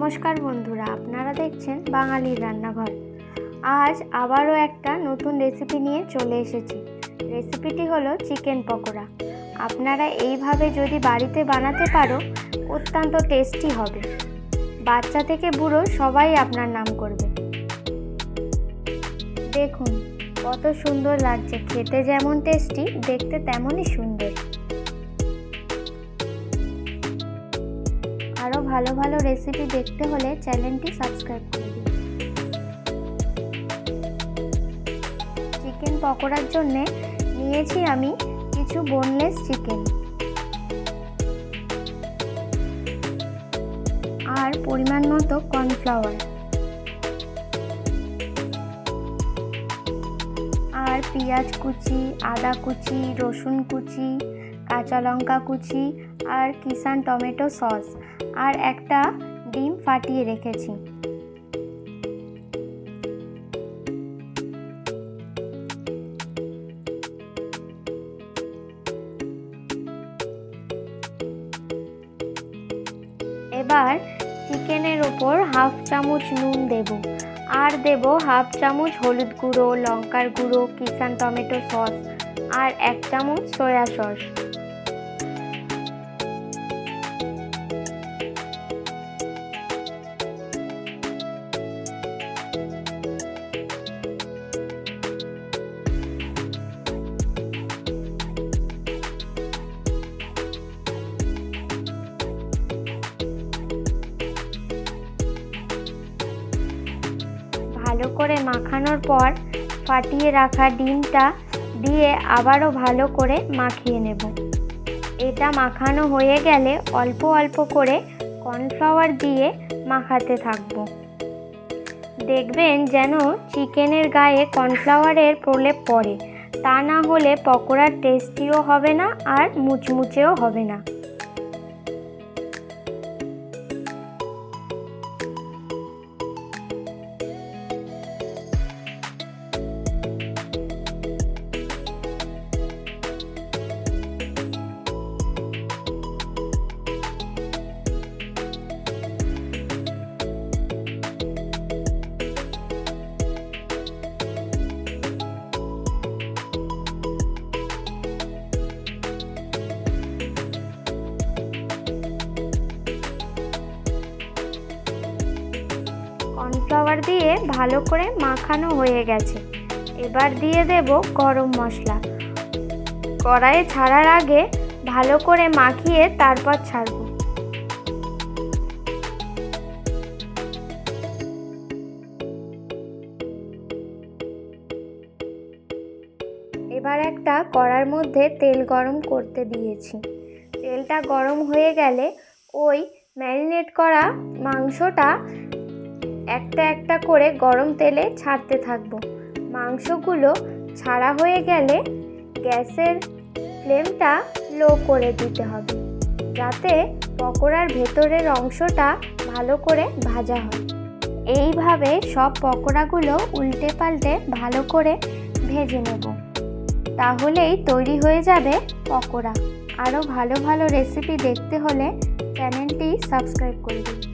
নমস্কার বন্ধুরা, আপনারা দেখছেন বাঙালির রান্নাঘর। আজ আবারও একটা নতুন রেসিপি নিয়ে চলে এসেছি। রেসিপিটি হলো চিকেন পকোড়া। আপনারা এইভাবে যদি বাড়িতে বানাতে পারো অত্যন্ত টেস্টি হবে। বাচ্চা থেকে বুড়ো সবাই আপনার নাম করবে। দেখুন কত সুন্দর লাগছে, খেতে যেমন টেস্টি দেখতে তেমনই সুন্দর। আরও ভালো ভালো রেসিপি দেখতে হলে চ্যানেলটি সাবস্ক্রাইব করে দিন। চিকেন পকোড়ার জন্য নিয়েছি আমি কিছু বোনলেস চিকেন আর পরিমাণ মতো কর্নফ্লাওয়ার আর পেঁয়াজ কুচি, আদা কুচি, রসুন কুচি, কাঁচা লঙ্কা কুচি আর কিষান টমেটো সস আর একটা ডিম ফাটিয়ে রেখেছি। এবার চিকেনের ওপর হাফ চামচ নুন দেব আর দেব হাফ চামচ হলুদ গুঁড়ো, লঙ্কার গুঁড়ো, কিষান টমেটো সস আর 1 চামচ সয়া সস। ভালো করে মাখানোর পর ফাটিয়ে রাখা ডিমটা দিয়ে আবারও ভালো করে মাখিয়ে নেব। এটা মাখানো হয়ে গেলে অল্প অল্প করে কর্নফ্লাওয়ার দিয়ে মাখাতে থাকব। দেখবেন যেন চিকেনের গায়ে কর্নফ্লাওয়ারের প্রলেপ পড়ে, তা না হলে পকোড়ার টেস্টিও হবে না আর মুচমুচেও হবে না। কর্নফ্লাওয়ার দিয়ে ভালো করে মাখানো হয়ে গেছে। এবার দিয়ে দেব গরম মশলা। কড়াইয়ে ছাড়ার আগে ভালো করে মাখিয়ে তারপর ছাড়ব। এবার একটা কড়ার মধ্যে তেল গরম করতে দিয়েছি। তেলটা গরম হয়ে গেলে ওই ম্যারিনেট করা মাংসটা একটা একটা করে গরম তেলে ছাড়তে থাকবো। মাংসগুলো ছাড়া হয়ে গেলে গ্যাসের ফ্লেমটা লো করে দিতে হবে, যাতে পকোড়ার ভেতরের অংশটা ভালো করে ভাজা হয়। এইভাবে সব পকোড়াগুলো উল্টে পাল্টে ভালো করে ভেজে নেব, তাহলেই তৈরি হয়ে যাবে পকোড়া। আরও ভালো ভালো রেসিপি দেখতে হলে চ্যানেলটি সাবস্ক্রাইব করে দিন।